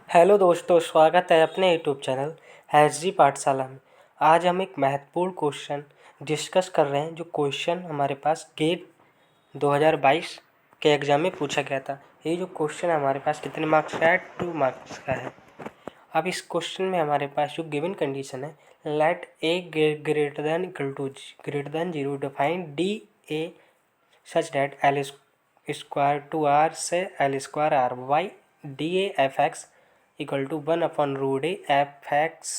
Hello दोस्तों, स्वागत है अपने यूट्यूब चैनल एसजी पाठशाला में। आज हम एक महत्वपूर्ण क्वेश्चन डिस्कस कर रहे हैं। जो क्वेश्चन हमारे पास गेट 2022 के एग्ज़ाम में पूछा गया था। ये जो क्वेश्चन है हमारे पास कितने मार्क्स का है? 2 मार्क्स का है। अब इस क्वेश्चन में हमारे पास जो गिवन कंडीशन है, let A greater than 0 define D A such that L square to R से L square R Y D A F X equal to 1/√a F X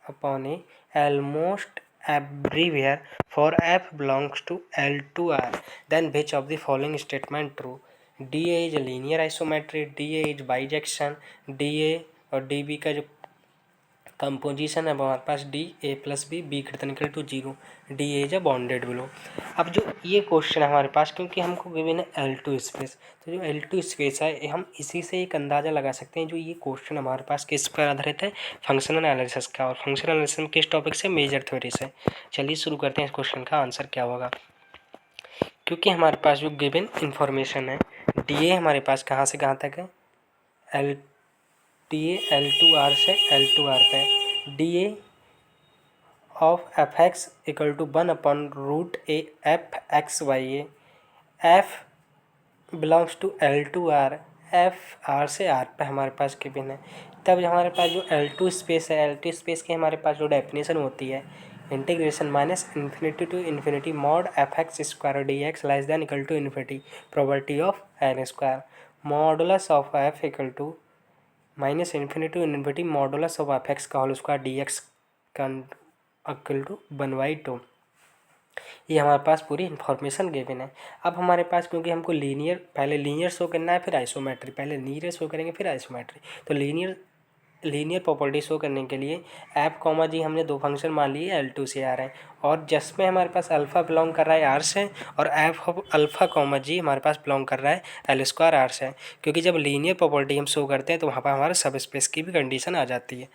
upon A almost everywhere for f belongs to L to R, then which of the following statement true? DA is a linear isometry, DA is bijection, DA और DB का जो composition है हमारे पास D A plus B B greater to 0, D A is a bounded below. अब जो ये question है हमारे पास, क्योंकि हमको गिवन है L2 स्पेस, तो जो L2 स्पेस है हम इसी से एक अंदाज़ा लगा सकते हैं। जो ये क्वेश्चन हमारे पास किस पर आधारित है? फंक्शनल एनालिसिस का। और फंक्शनल एनालिसिस किस टॉपिक से? मेजर थ्योरी से। चलिए शुरू करते हैं। इस क्वेश्चन का आंसर क्या होगा? क्योंकि हमारे पास जो गिवन इन्फॉर्मेशन है, डी ए हमारे पास कहाँ से कहाँ तक है? एल डी ए L2R से L2R पे। D A of F X equal to 1/√a F X Y A. F belongs to L2R, F R से आर पे हमारे पास गिवन है। तब हमारे पास जो L2 स्पेस है, L2 स्पेस की हमारे पास जो डेफिनेशन होती है, integration minus infinity to infinity mod F X square D X less than equal to infinity probability of N square modulus of F equal to minus infinity to infinity modulus of F X का whole square D X का equal to 1/2। ये हमारे पास पूरी information given है। अब हमारे पास, क्योंकि हमको लीनियर पहले लीनियर शो करना है, फिर आइसोमेट्री, पहले लीनियर शो करेंगे फिर आइसोमेट्री। तो लीनियर प्रॉपर्टी शो करने के लिए एफ कॉमा जी हमने दो फंक्शन मान लिए L2 से आ रहे हैं, और जिसमें हमारे पास अल्फ़ा बिलोंग कर रहा है आर से, और एफ अल्फ़ा कॉमा जी हमारे पास बिलोंग कर रहा है एल स्क्वायर आर से। क्योंकि जब लीनियर प्रॉपर्टी हम शो करते हैं तो वहाँ पर हमारे सब स्पेस की भी कंडीशन आ जाती है।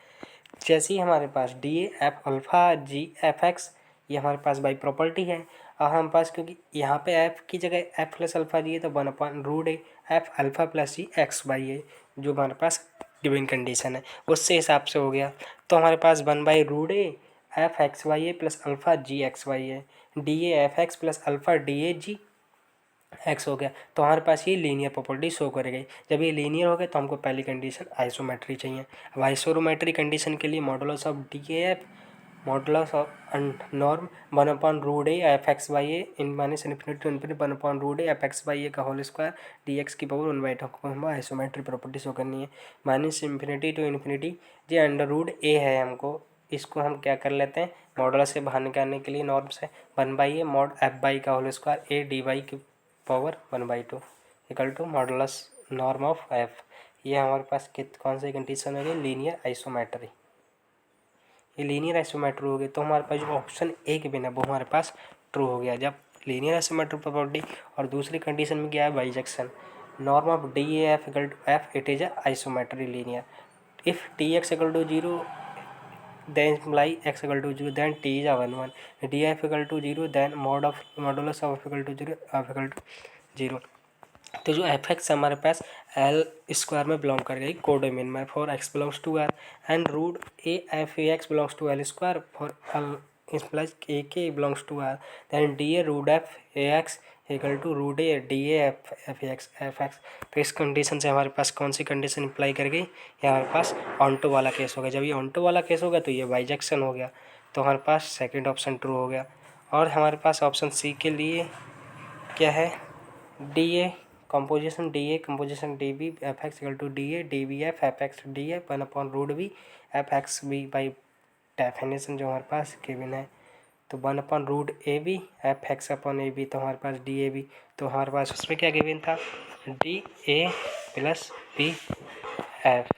जैसे ही हमारे पास D A F alpha G F X, ये हमारे पास बाई प्रॉपर्टी है। और हमारे पास क्योंकि यहाँ पे एफ की जगह एफ प्लस अल्फ़ा जी है, तो 1/√a F alpha plus G X by A, जो हमारे पास गिवन कंडीशन है उससे हिसाब से हो गया। तो हमारे पास 1/√a F X Y A plus alpha G X Y A D A F X plus alpha D A G X हो गया। तो हमारे पास ये लीनियर प्रॉपर्टी शो करेगी। जब ये लीनियर हो गया तो हमको पहली कंडीशन आइसोमेट्री चाहिए। अब आइसोमेट्री कंडीशन के लिए modulus of D A F modulus of norm 1/√a F X Y A in minus infinity to infinity 1/√a F X Y A का होल स्क्वायर डी एक्स की power 1/2 को हम isometry property show करनी है। Minus infinity to infinity जो under root A है, हमको इसको हम क्या कर लेते हैं, मॉडुलस से बाहर निकालने के लिए नॉर्म से 1/a मॉड एफ बाई का whole square A D Y की power 1/2 equal to modulus norm of F. ये हमारे पास कौन सी कंडीशन हो गई? Linear isometry. ये लीनियर आइसोमेट्री हो गई तो हमारे पास जो ऑप्शन ए के बिना वो हमारे पास ट्रू हो गया। जब लीनियर आइसोमेट्री प्रॉपर्टी और दूसरी कंडीशन में क्या है? Bijection. Norm of D A F equal to F, it is a isometry linear. If T X equal to 0 then imply x equal to 0, then t is a 1 df equal to 0, then modulus of f equal to 0 f equal to 0। तो जो F X हमारे पास L square में belong कर गई codomain में for X belongs to R, and root A F A X belongs to L square for L implies A के belongs to R, then D A root F A X equal to root A D A F X. तो इस condition से हमारे पास कौन सी condition apply कर गई? ये हमारे पास ऑन्टो वाला केस हो गया। जब ये ऑन्टो वाला केस हो गया तो ये बाइजेक्शन हो गया, तो हमारे पास सेकंड ऑप्शन ट्रू हो गया। और हमारे पास ऑप्शन सी के लिए क्या है? D A composition D B F X equal to D B F X D A 1/√b F X B by definition जो हमारे पास गिवन है, तो 1/√ab F X upon A B, तो हमारे पास डी ए बी। तो हमारे पास उसमें क्या गिवन था? D A plus B F.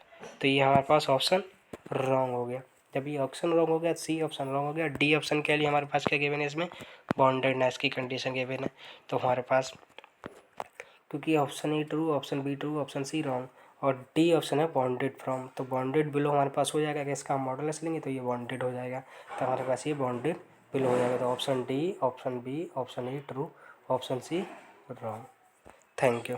तो ये हमारे पास ऑप्शन रॉन्ग हो गया। जब ये ऑप्शन रॉन्ग हो गया, सी ऑप्शन रॉन्ग हो गया, डी ऑप्शन के लिए हमारे पास क्या गिवन है? इसमें बॉन्डेडनेस की कंडीशन गिवन है। तो हमारे पास क्योंकि option A true, option B true, option C wrong, और डी ऑप्शन है बॉन्डेड फ्रॉम, तो बॉन्डेड बिलो हमारे पास हो जाएगा कि इसका हम मॉडुलस लेंगे तो ये बॉन्डेड हो जाएगा, तो हमारे पास ये बॉन्डेड बिलो हो जाएगा। तो option D, option B, option A true, option C wrong. Thank you.